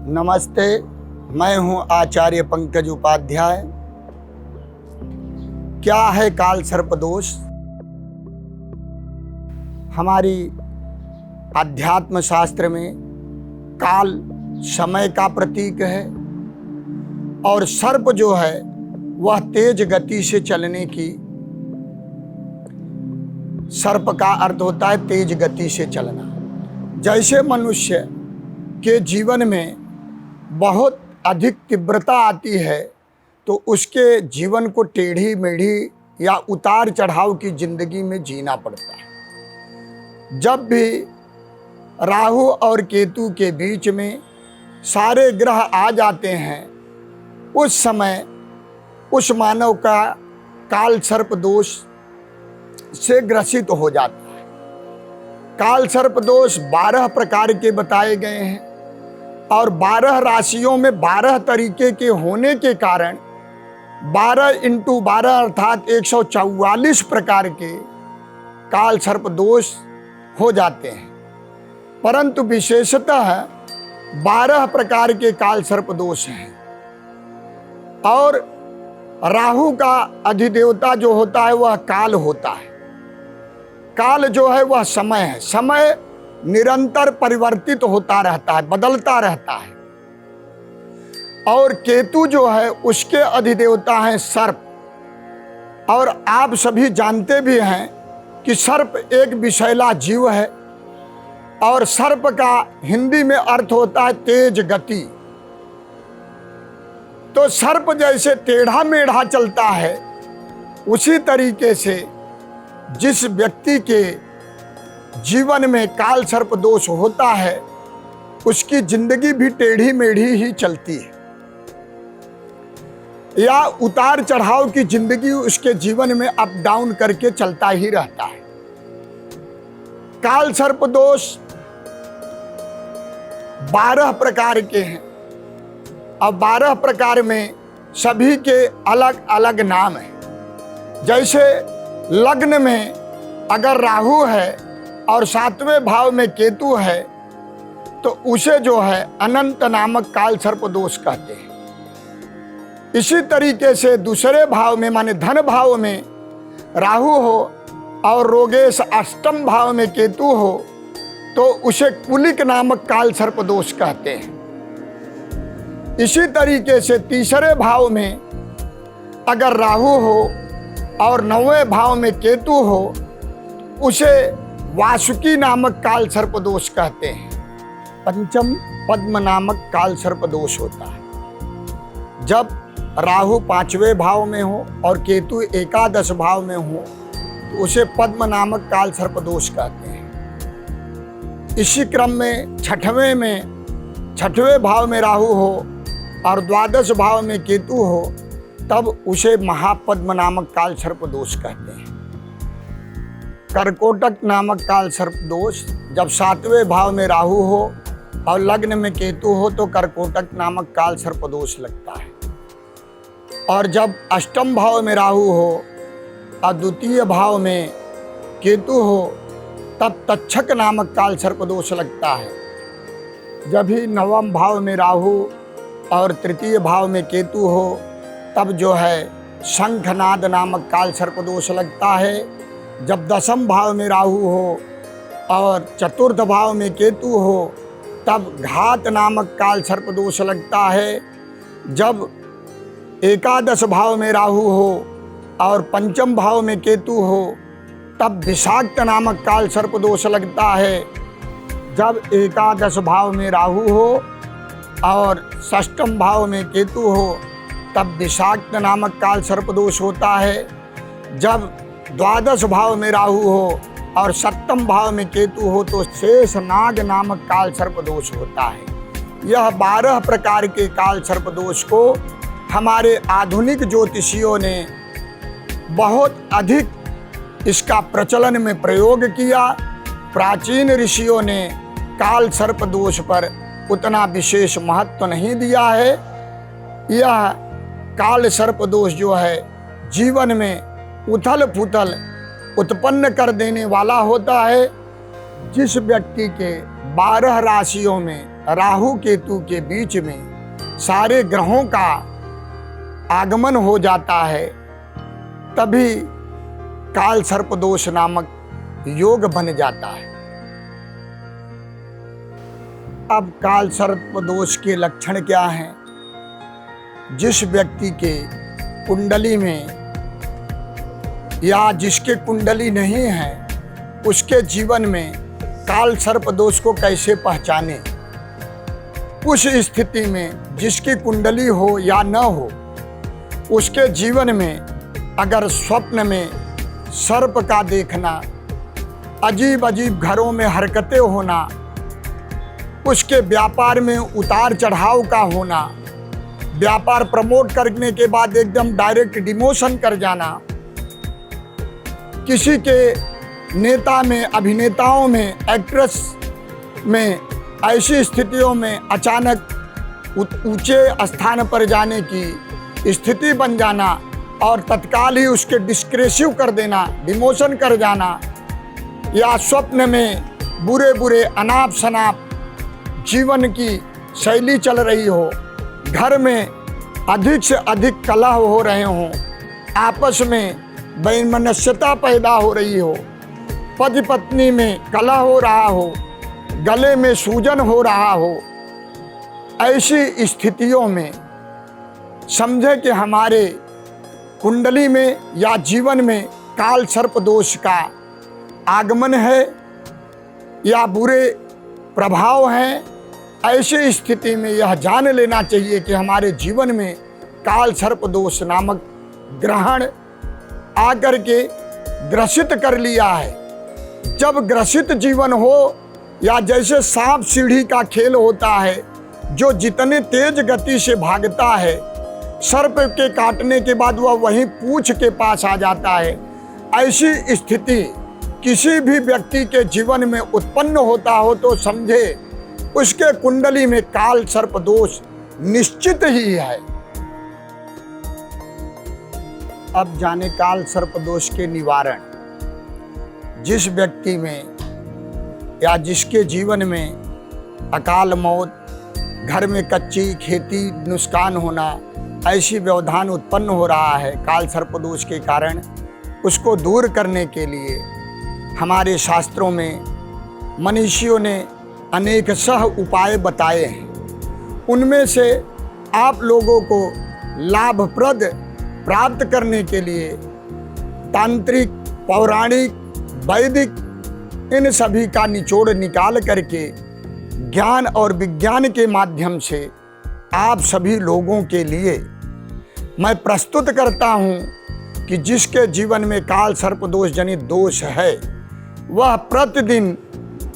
नमस्ते, मैं हूं आचार्य पंकज उपाध्याय। क्या है काल सर्प दोष? हमारी अध्यात्म शास्त्र में काल समय का प्रतीक है और सर्प जो है वह तेज गति से चलने की, सर्प का अर्थ होता है तेज गति से चलना। जैसे मनुष्य के जीवन में बहुत अधिक तीव्रता आती है तो उसके जीवन को टेढ़ी मेढ़ी या उतार चढ़ाव की जिंदगी में जीना पड़ता है। जब भी राहु और केतु के बीच में सारे ग्रह आ जाते हैं, उस समय उस मानव का काल सर्प दोष से ग्रसित हो जाता है। काल सर्प दोष 12 प्रकार के बताए गए हैं और 12 राशियों में 12 तरीके के होने के कारण 12 × 12 अर्थात 144 प्रकार के काल सर्प दोष हो जाते हैं। परंतु विशेषतः 12 प्रकार के काल सर्प दोष हैं और राहु का अधिदेवता जो होता है वह काल होता है। काल जो है वह समय है। समय निरंतर परिवर्तित होता रहता है, बदलता रहता है। और केतु जो है उसके अधिदेवता हैं सर्प। और आप सभी जानते भी हैं कि सर्प एक विषैला जीव है और सर्प का हिंदी में अर्थ होता है तेज गति। तो सर्प जैसे टेढ़ा मेढ़ा चलता है, उसी तरीके से जिस व्यक्ति के जीवन में काल सर्प दोष होता है उसकी जिंदगी भी टेढ़ी मेढ़ी ही चलती है या उतार चढ़ाव की जिंदगी उसके जीवन में अप डाउन करके चलता ही रहता है। काल सर्प दोष 12 प्रकार के हैं और 12 प्रकार में सभी के अलग अलग नाम हैं। जैसे लग्न में अगर राहु है और 7वें भाव में केतु है तो उसे जो है अनंत नामक काल सर्प दोष कहते हैं। इसी तरीके से दूसरे भाव में माने धन भाव में राहु हो और रोगेश 8वें भाव में केतु हो तो उसे कुलिक नामक काल सर्प दोष कहते हैं। इसी तरीके से तीसरे भाव में अगर राहु हो और 9वें भाव में केतु हो उसे वासुकी नामक काल सर्प दोष कहते हैं। पंचम पद्म नामक काल सर्प दोष होता है। जब राहु 5वें भाव में हो और केतु एकादश भाव में हो तो उसे पद्म नामक काल सर्प दोष कहते हैं। इसी क्रम में 6वें भाव में राहु हो और 12 भाव में केतु हो तब उसे महापद्म नामक काल सर्प दोष कहते हैं। कर्कोटक नामक काल सर्प दोष जब 7वें भाव में राहु हो और लग्न में केतु हो तो कर्कोटक नामक काल सर्प दोष लगता है। और जब 8वें भाव में राहु हो और 2 भाव में केतु हो तब तक्षक नामक काल सर्प दोष लगता है। जब ही 9वें भाव में राहु और 3 भाव में केतु हो तब जो है शंखनाद नामक काल सर्प दोष लगता है। जब 10वें भाव में राहु हो और 4th भाव में केतु हो तब घात नामक काल सर्प दोष लगता है। जब एकादश भाव में राहु हो और 5वें भाव में केतु हो तब विषाक्त नामक काल सर्प दोष लगता है। जब एकादश भाव में राहु हो और 6वें भाव में केतु हो तब विषाक्त नामक काल सर्प दोष होता है। जब 12 भाव में राहु हो और 7वें भाव में केतु हो तो शेष नाग नामक काल सर्प दोष होता है। यह 12 प्रकार के काल सर्प दोष को हमारे आधुनिक ज्योतिषियों ने बहुत अधिक इसका प्रचलन में प्रयोग किया। प्राचीन ऋषियों ने काल सर्प दोष पर उतना विशेष महत्व नहीं दिया है। यह काल सर्प दोष जो है जीवन में उथल पुथल उत्पन्न कर देने वाला होता है। जिस व्यक्ति के 12 राशियों में राहु केतु के बीच में सारे ग्रहों का आगमन हो जाता है, तभी काल सर्प दोष नामक योग बन जाता है। अब काल सर्प दोष के लक्षण क्या हैं? जिस व्यक्ति के कुंडली में या जिसके कुंडली नहीं है, उसके जीवन में काल सर्प दोष को कैसे पहचाने? उस स्थिति में जिसकी कुंडली हो या न हो, उसके जीवन में अगर स्वप्न में सर्प का देखना, अजीब अजीब घरों में हरकतें होना, उसके व्यापार में उतार चढ़ाव का होना, व्यापार प्रमोट करने के बाद एकदम डायरेक्ट डिमोशन कर जाना, किसी के नेता में, अभिनेताओं में, एक्ट्रेस में ऐसी स्थितियों में अचानक ऊंचे स्थान पर जाने की स्थिति बन जाना और तत्काल ही उसके डिस्क्रेसिव कर देना, डिमोशन कर जाना, या स्वप्न में बुरे बुरे अनाप शनाप जीवन की शैली चल रही हो, घर में अधिक से अधिक कलह हो रहे हों, आपस में वैमनस्यता पैदा हो रही हो, पति पत्नी में कलह हो रहा हो, गले में सूजन हो रहा हो, ऐसी स्थितियों में समझे कि हमारे कुंडली में या जीवन में काल सर्प दोष का आगमन है या बुरे प्रभाव हैं। ऐसी स्थिति में यह जान लेना चाहिए कि हमारे जीवन में काल सर्प दोष नामक ग्रहण आकर के ग्रसित कर लिया है। जब ग्रसित जीवन हो, या जैसे सांप सीढ़ी का खेल होता है, जो जितने तेज गति से भागता है, सर्प के काटने के बाद वह वहीं पूंछ के पास आ जाता है। ऐसी स्थिति किसी भी व्यक्ति के जीवन में उत्पन्न होता हो तो समझे उसके कुंडली में काल सर्प दोष निश्चित ही है। अब जाने काल सर्प दोष के निवारण। जिस व्यक्ति में या जिसके जीवन में अकाल मौत, घर में कच्ची खेती नुकसान होना, ऐसी व्यवधान उत्पन्न हो रहा है काल सर्प दोष के कारण, उसको दूर करने के लिए हमारे शास्त्रों में मनीषियों ने अनेक सह उपाय बताए हैं। उनमें से आप लोगों को लाभप्रद प्राप्त करने के लिए तांत्रिक, पौराणिक, वैदिक इन सभी का निचोड़ निकाल करके ज्ञान और विज्ञान के माध्यम से आप सभी लोगों के लिए मैं प्रस्तुत करता हूं कि जिसके जीवन में काल सर्प दोष जनित दोष है, वह प्रतिदिन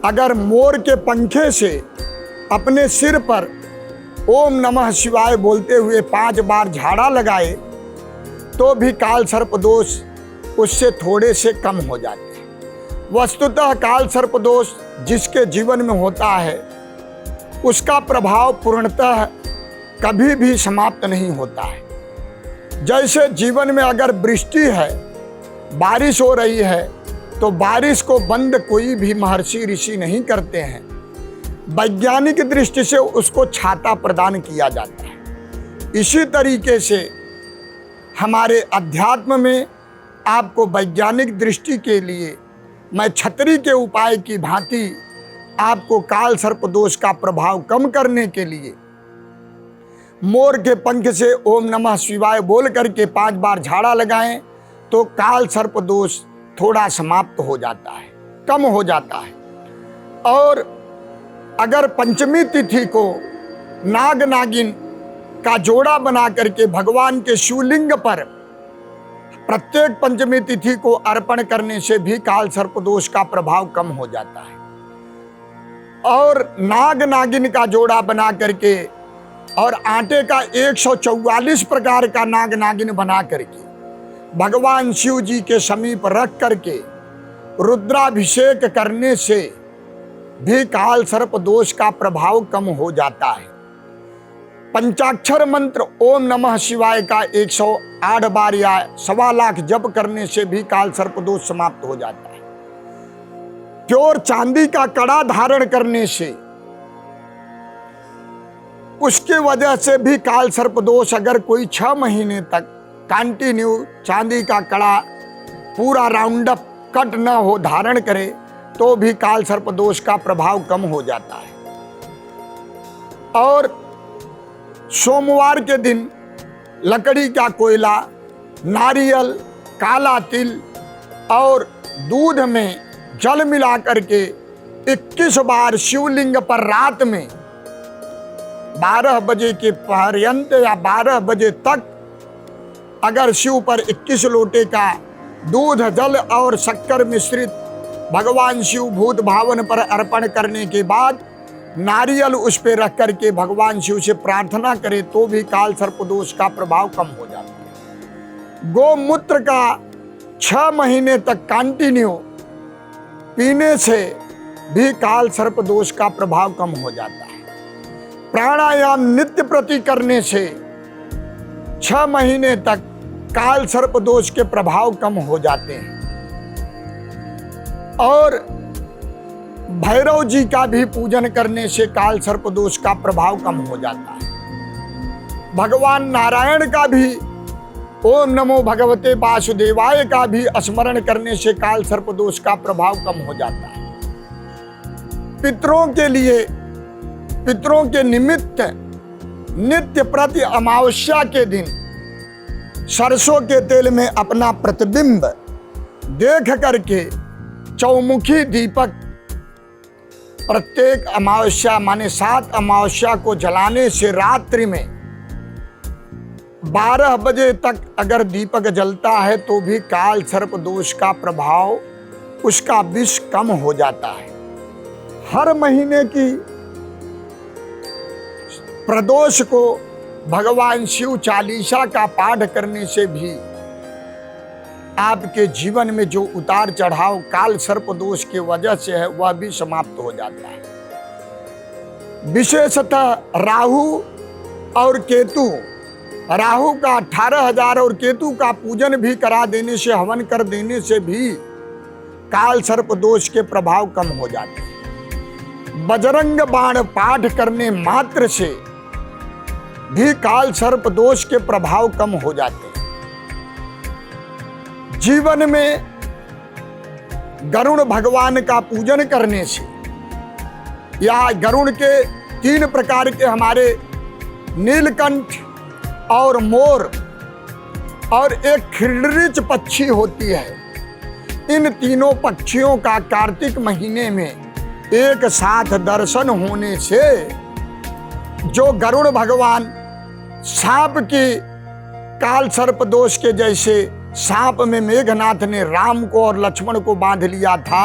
अगर मोर के पंखे से अपने सिर पर ओम नमः शिवाय बोलते हुए 5 बार झाड़ा लगाए तो भी काल सर्प दोष उससे थोड़े से कम हो जाते हैं। वस्तुतः काल सर्प दोष जिसके जीवन में होता है, उसका प्रभाव पूर्णतः कभी भी समाप्त नहीं होता है। जैसे जीवन में अगर वृष्टि है, बारिश हो रही है, तो बारिश को बंद कोई भी महर्षि ऋषि नहीं करते हैं। वैज्ञानिक दृष्टि से उसको छाता प्रदान किया जाता है। इसी तरीके से हमारे अध्यात्म में आपको वैज्ञानिक दृष्टि के लिए मैं छतरी के उपाय की भांति आपको काल सर्प दोष का प्रभाव कम करने के लिए मोर के पंख से ओम नमः शिवाय बोल करके 5 बार झाड़ा लगाएं तो काल सर्प दोष थोड़ा समाप्त हो जाता है, कम हो जाता है। और अगर पंचमी तिथि को नाग नागिन का जोड़ा बना करके भगवान के शिवलिंग पर प्रत्येक पंचमी तिथि को अर्पण करने से भी काल सर्प दोष का प्रभाव कम हो जाता है। और नाग नागिन का जोड़ा बना करके और आटे का 144 प्रकार का नाग नागिन बना करके भगवान शिव जी के समीप रख करके रुद्राभिषेक करने से भी काल सर्प दोष का प्रभाव कम हो जाता है। पंचाक्षर मंत्र ओम नमः शिवाय का 108 बार या 1.25 लाख जप करने से भी काल सर्प दोष समाप्त हो जाता है। प्योर चांदी का कड़ा धारण करने से उसकी वजह से भी काल सर्प दोष अगर कोई 6 महीने तक कंटिन्यू चांदी का कड़ा पूरा राउंडअप कट न हो धारण करे तो भी काल सर्प दोष का प्रभाव कम हो जाता है। और सोमवार के दिन लकड़ी का कोयला, नारियल, काला तिल और दूध में जल मिला करके 21 बार शिवलिंग पर रात में 12 बजे के पर्यंत या 12 बजे तक अगर शिव पर 21 लोटे का दूध, जल और शक्कर मिश्रित भगवान शिव भूत भावन पर अर्पण करने के बाद नारियल उस पे रख करके भगवान शिव से प्रार्थना करे तो भी काल सर्प दोष का प्रभाव कम हो जाता है। गोमूत्र का 6 महीने तक कंटिन्यू पीने से भी काल सर्प दोष का प्रभाव कम हो जाता है। प्राणायाम नित्य प्रति करने से 6 महीने तक काल सर्प दोष के प्रभाव कम हो जाते हैं। और भैरव जी का भी पूजन करने से काल सर्प दोष का प्रभाव कम हो जाता है। भगवान नारायण का भी ओम नमो भगवते वासुदेवाय का भी स्मरण करने से काल सर्प दोष का प्रभाव कम हो जाता है। पितरों के लिए, पितरों के निमित्त नित्य प्रति अमावस्या के दिन सरसों के तेल में अपना प्रतिबिंब देख करके चौमुखी दीपक प्रत्येक अमावस्या माने 7 अमावस्या को जलाने से रात्रि में 12 बजे तक अगर दीपक जलता है तो भी काल सर्प दोष का प्रभाव, उसका विष कम हो जाता है। हर महीने की प्रदोष को भगवान शिव चालीसा का पाठ करने से भी आपके जीवन में जो उतार चढ़ाव काल सर्प दोष की वजह से है वह भी समाप्त हो जाता है। विशेषतः राहु और केतु, राहु का 18,000 और केतु का पूजन भी करा देने से, हवन कर देने से भी काल सर्प दोष के प्रभाव कम हो जाते हैं। बजरंग बाण पाठ करने मात्र से भी काल सर्प दोष के प्रभाव कम हो जाते हैं। जीवन में गरुड़ भगवान का पूजन करने से या गरुड़ के 3 प्रकार के हमारे नीलकंठ और मोर और एक खिलरिच पक्षी होती है, इन तीनों पक्षियों का कार्तिक महीने में एक साथ दर्शन होने से जो गरुड़ भगवान सांप की काल सर्प दोष के जैसे सांप में मेघनाथ ने राम को और लक्ष्मण को बांध लिया था,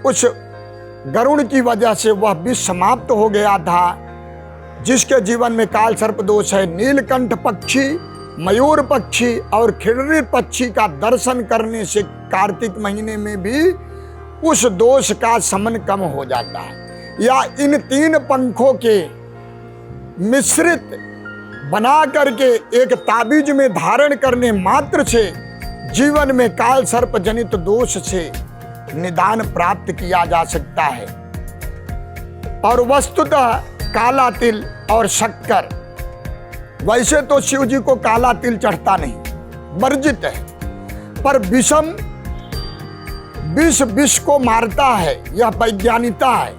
उस गरुड़ की वजह से वह विष समाप्त हो गया था। जिसके जीवन में काल सर्प दोष है, नीलकंठ पक्षी, मयूर पक्षी और खिड़री पक्षी का दर्शन करने से कार्तिक महीने में भी उस दोष का शमन कम हो जाता है। या इन 3 पंखों के मिश्रित बना करके एक ताबीज में धारण करने मात्र से जीवन में काल सर्प जनित दोष से निदान प्राप्त किया जा सकता है। और वस्तुतः काला तिल और शक्कर, वैसे तो शिव जी को काला तिल चढ़ता नहीं, वर्जित है, पर विष को मारता है, यह वैज्ञानिकता है।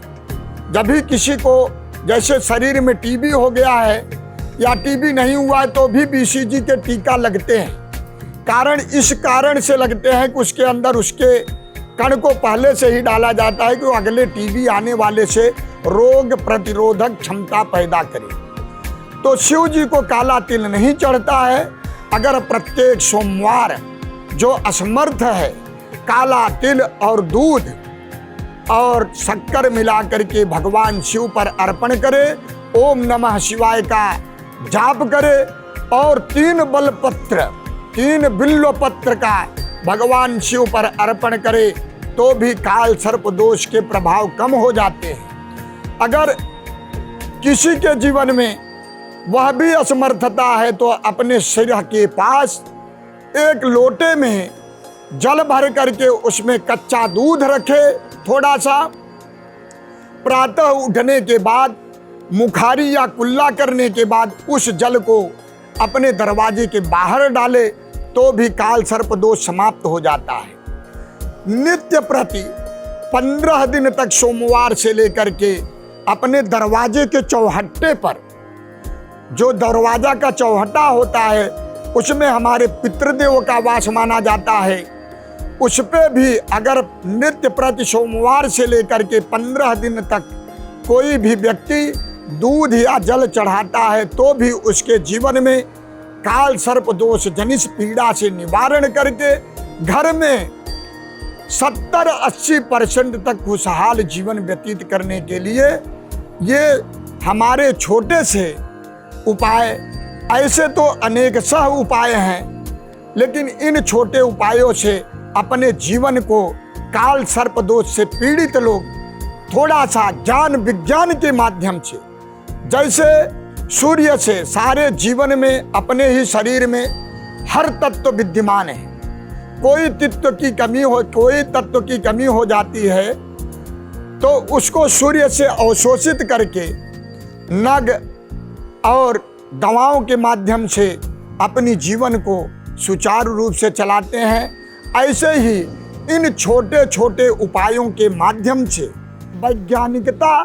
जब भी किसी को जैसे शरीर में टीबी हो गया है या टीबी नहीं हुआ है तो भी बीसीजी के टीका लगते हैं। कारण इस कारण से लगते हैं कि उसके अंदर उसके कण को पहले से ही डाला जाता है कि वो अगले टीबी आने वाले से रोग प्रतिरोधक क्षमता पैदा करे। तो शिव जी को काला तिल नहीं चढ़ता है। अगर प्रत्येक सोमवार जो असमर्थ है काला तिल और दूध और शक्कर मिला करके भगवान शिव पर अर्पण करे, ओम नमः शिवाय का जाप करे और 3 बेलपत्र, 3 बिल्व पत्र का भगवान शिव पर अर्पण करे तो भी काल सर्प दोष के प्रभाव कम हो जाते हैं। अगर किसी के जीवन में वह भी असमर्थता है तो अपने सिर के पास एक लोटे में जल भर करके उसमें कच्चा दूध रखे थोड़ा सा, प्रातः उठने के बाद मुखारी या कुल्ला करने के बाद उस जल को अपने दरवाजे के बाहर डाले तो भी काल सर्प दोष समाप्त हो जाता है। नित्य प्रति 15 दिन तक सोमवार से लेकर के अपने दरवाजे के चौहट्टे पर, जो दरवाजा का चौहट्टा होता है उसमें हमारे पितृदेव का वास माना जाता है, उस पे भी अगर नित्य प्रति सोमवार से लेकर के 15 दिन तक कोई भी व्यक्ति दूध या जल चढ़ाता है तो भी उसके जीवन में काल सर्प दोष जनित पीड़ा से निवारण करके घर में 70-80% तक खुशहाल जीवन व्यतीत करने के लिए ये हमारे छोटे से उपाय, ऐसे तो अनेक सह उपाय हैं, लेकिन इन छोटे उपायों से अपने जीवन को काल सर्प दोष से पीड़ित लोग थोड़ा सा ज्ञान विज्ञान के माध्यम से, जैसे सूर्य से सारे जीवन में अपने ही शरीर में हर तत्व विद्यमान है, कोई तत्व की कमी हो जाती है तो उसको सूर्य से अवशोषित करके नग और दवाओं के माध्यम से अपनी जीवन को सुचारू रूप से चलाते हैं। ऐसे ही इन छोटे छोटे उपायों के माध्यम से वैज्ञानिकता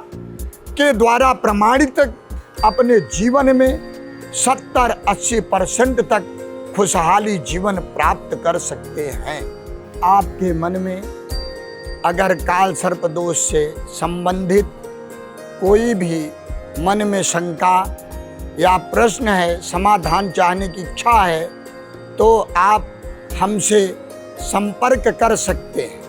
के द्वारा प्रमाणित अपने जीवन में 70-80% तक खुशहाली जीवन प्राप्त कर सकते हैं। आपके मन में अगर काल सर्प दोष से संबंधित कोई भी मन में शंका या प्रश्न है, समाधान चाहने की इच्छा है, तो आप हमसे संपर्क कर सकते हैं।